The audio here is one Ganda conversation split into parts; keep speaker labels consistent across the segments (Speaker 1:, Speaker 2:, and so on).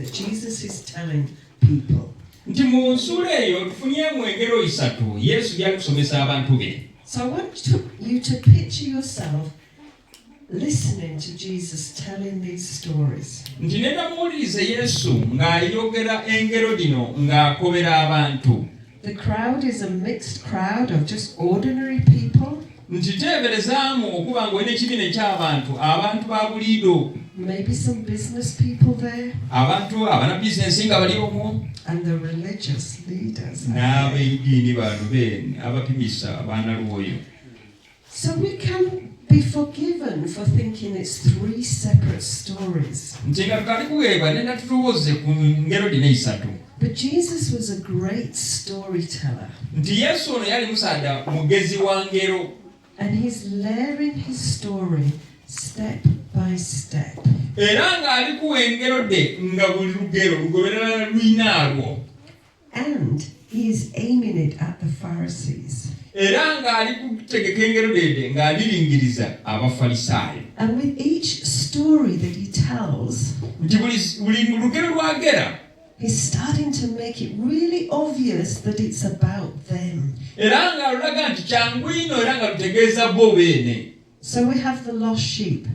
Speaker 1: that Jesus is telling people.
Speaker 2: Nti mu nsula eyo tufunyemu engero isatu Yesu yali kusomesa abantu be.
Speaker 1: So I want you to picture yourself listening to Jesus telling these stories.
Speaker 2: Nti nenda muwulirize Yesu ng'ayogera engero dino ng'akobera abantu.
Speaker 1: The crowd is a mixed crowd of just ordinary people.
Speaker 2: Nti teeberezaamu okuba ng'olina ekibiina eky'abantu abantu ba buliido.
Speaker 1: Maybe some business people there.
Speaker 2: Abantu abana bizinesi nga bali omwo.
Speaker 1: And the religious leaders.
Speaker 2: N'ab'eddiini bantu be abapimisa abaana lwoyo.
Speaker 1: So we can be forgiven for thinking it's three separate stories.
Speaker 2: Nti nga tukali kuweebwa nenda tulowooze ku ngero dino esatu.
Speaker 1: But Jesus was a great storyteller.
Speaker 2: Nti Yesu ono yali musaada mugezi wa ngero.
Speaker 1: And he's layering his story step by step.
Speaker 2: Era ng'ali kuwa engero de nga buli lugero lugoberera lwinaalwo.
Speaker 1: And he is aiming it at the Pharisees.
Speaker 2: Era ng'ali kutegeka engero de ng'alilingiriza abafalisaayo.
Speaker 1: And with each story that he tells,
Speaker 2: nti buli lugero lwagera,
Speaker 1: he's starting to make it really obvious that it's about them.
Speaker 2: Era ng'alulaga nti kyangu ino era nga lutegeeza bo beene.
Speaker 1: So we have the lost sheep.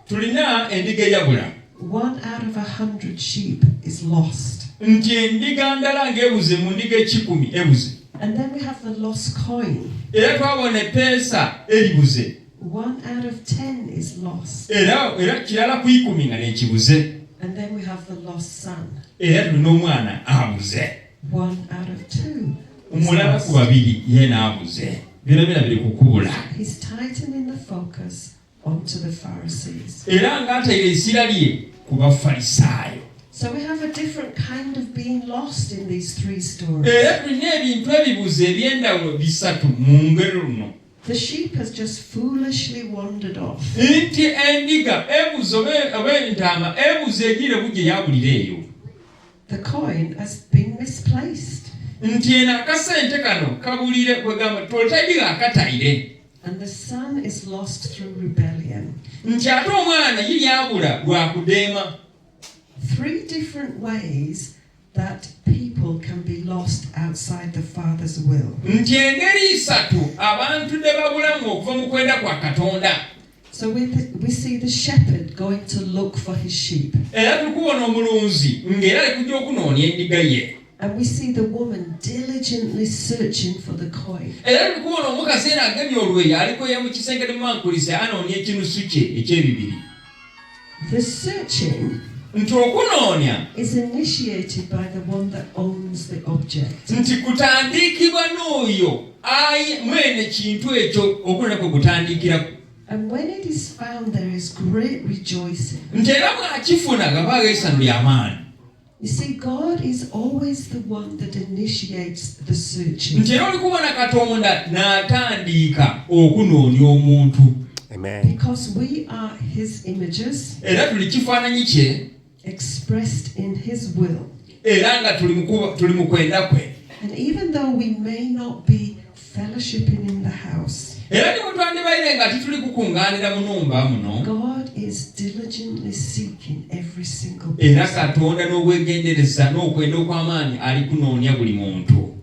Speaker 2: Tulina endiga eyabula.
Speaker 1: 1 out of 100 sheep is lost.
Speaker 2: Nti endiga ndala ng'ebuze mu ndiga 10 ebuze.
Speaker 1: And then we have the lost coin.
Speaker 2: Era twabona epeesa eribuze.
Speaker 1: 1 out of 10 is lost.
Speaker 2: Era kirala ku 10 nga n'ekibuze.
Speaker 1: And then we have the lost son.
Speaker 2: Era tulina omwana abuze.
Speaker 1: 1 out of 2.
Speaker 2: Omulala ku babiri ye n'abuze. Byonna biri kukubula.
Speaker 1: He's tightening the focus onto the Pharisees.
Speaker 2: Era ng'atayira essira lye ku bafalisaayo.
Speaker 1: So we have a different kind of being lost in these three stories.
Speaker 2: Era tulina ebintu ebibuze eby'endawulo bisatu mu ngero luno.
Speaker 1: The sheep has just foolishly wandered off.
Speaker 2: Nti endiga ebuze oba entaama ebuze egire bujje yabulira eyo.
Speaker 1: The coin has been misplaced.
Speaker 2: Nti eno akasente kano kabulire kwegamba tolitayiga akatayire.
Speaker 1: And the son is lost through rebellion.
Speaker 2: Nti ate omwana ye yabula lwa kudeema.
Speaker 1: 3 different ways that people can be lost outside the Father's will.
Speaker 2: Nti engeri isatu abantu ne babulamu okuva mu kwenda kwa Katonda.
Speaker 1: So we see the shepherd going to look for his sheep.
Speaker 2: Era tukubona omulunzi ng'era ali kujja okunoonya endiga ye.
Speaker 1: And we see the woman diligently searching for the coin.
Speaker 2: Era tukubona omukazi era agemye olweyo aliko ye mu kisenge ne mankulise anoonya ekinusu kye ekyebibiri.
Speaker 1: The searching
Speaker 2: Nti okunoonya
Speaker 1: is initiated by the one that owns the object.
Speaker 2: nti kutandikibwa n'oyo mwene kintu ekyo okunoonya kwe kutandikirako.
Speaker 1: And when it is found, there is great rejoicing.
Speaker 2: Nti era bw'akifuna gabaawo essanyu ly'amaanyi.
Speaker 1: You see, God is always the one that initiates the searching.
Speaker 2: Nti era oli kubona Katonda n'atandika okunoonya omuntu.
Speaker 3: Amen.
Speaker 1: Because we are his images,
Speaker 2: Era tuli kifaananyi kye.
Speaker 1: expressed in his will.
Speaker 2: Era nga tuli mu kwenda kwe.
Speaker 1: And even though we may not be fellowshipping in the house,
Speaker 2: Era ne bwe twandibaire nga tituli kukuŋŋaanira mu nnumba muno.
Speaker 1: God is diligently seeking every single
Speaker 2: Era
Speaker 1: person.
Speaker 2: Katonda n'obwegendereza n'okwenda okw'amaanyi ali kunoonya buli muntu.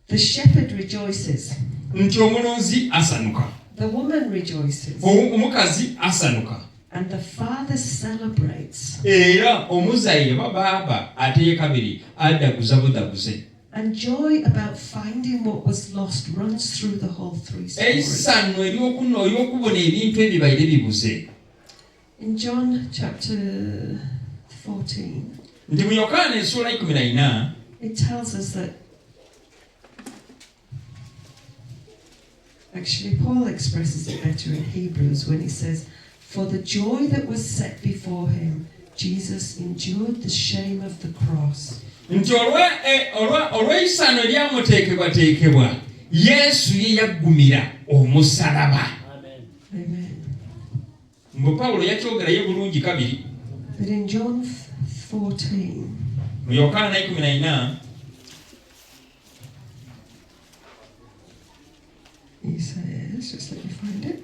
Speaker 1: The shepherd rejoices.
Speaker 2: Nti omulunzi asanuka.
Speaker 1: The woman rejoices.
Speaker 2: Omukazi asanuka.
Speaker 1: And the father celebrates.
Speaker 2: Era omuzaire baaba ate ye kabiri addaguza budaguze.
Speaker 1: And joy about finding what was lost runs through the whole 3 stories.
Speaker 2: Essanyu ery'okubona ebintu ebibaire bibuze.
Speaker 1: In John chapter 14,
Speaker 2: Nti mu Yokaana essula 14
Speaker 1: it tells us that actually Paul expresses it better in Hebrews when he says, "For the joy that was set before him, Jesus endured the shame of the cross."
Speaker 2: nti olw'essanyu eryamuteekebwateekebwa Yesu ye yaggumira omusalaba.
Speaker 1: Amen.
Speaker 2: Mbu Pawulo yakyogerayo bulungi kabiri.
Speaker 1: But in John 14,
Speaker 2: Mu Yokaana 14
Speaker 1: he says, just let me find it.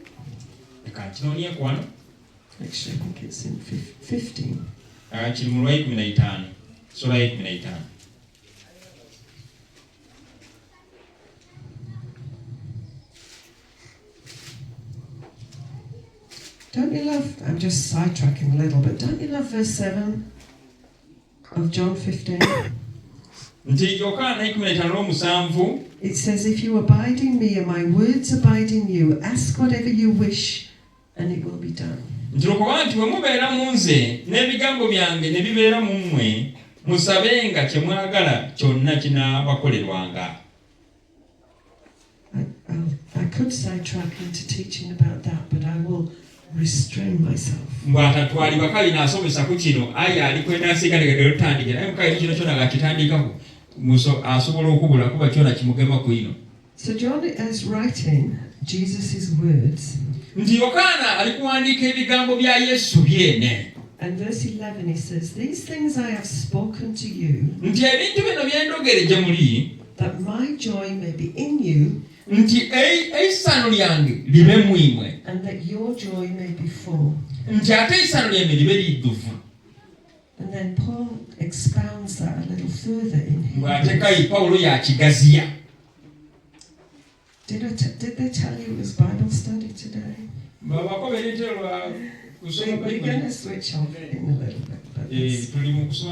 Speaker 2: leka nkinoonyeeko wano.
Speaker 1: Actually, I think it's in 15.
Speaker 2: kiri mu 15 sura 15.
Speaker 1: Don't you love, I'm just sidetracking a little, but don't you love verse 7 of John 15?
Speaker 2: Nti Yohana 15:7
Speaker 1: It says, if you abide in me and my words abide in you, ask whatever you wish and it will be done.
Speaker 2: nti okuba nti bwe mubeera mu nze n'ebigambo byange ne bibeera mu mmwe musabenga kye mwagala kyonna kinaabakolerwanga.
Speaker 1: I could sidetrack into teaching about that, but I will restrain myself.
Speaker 2: Mbwatatwali bakayi n'asomesa ku kino aye alikwenda asigalegedde lutandikira naye mukayi kino kyona gakitandikako asobola okubula kuba kyona kimugema ku ino.
Speaker 1: So John is writing Jesus' words.
Speaker 2: Nti Yokaana ali kuwandiika ebigambo bya Yesu byene.
Speaker 1: And verse 11 he says, these things I have spoken to you,
Speaker 2: nti ebintu bino byendogere gye muli,
Speaker 1: that my joy may be in you,
Speaker 2: nti eisano lyange libe mwimwe,
Speaker 1: and that your joy may be full.
Speaker 2: nti ate eisano lyemwe libe lidduvu.
Speaker 1: And then Paul expounds that a little further in
Speaker 2: Bw'ateekayo
Speaker 1: Hebrews.
Speaker 2: Pawulo yakigaziya.
Speaker 1: Did they tell you it was Bible study today?
Speaker 2: Babako bereterwa kusoma
Speaker 1: We're going to switch off in a little bit. But it's-
Speaker 2: tuli mu kusoma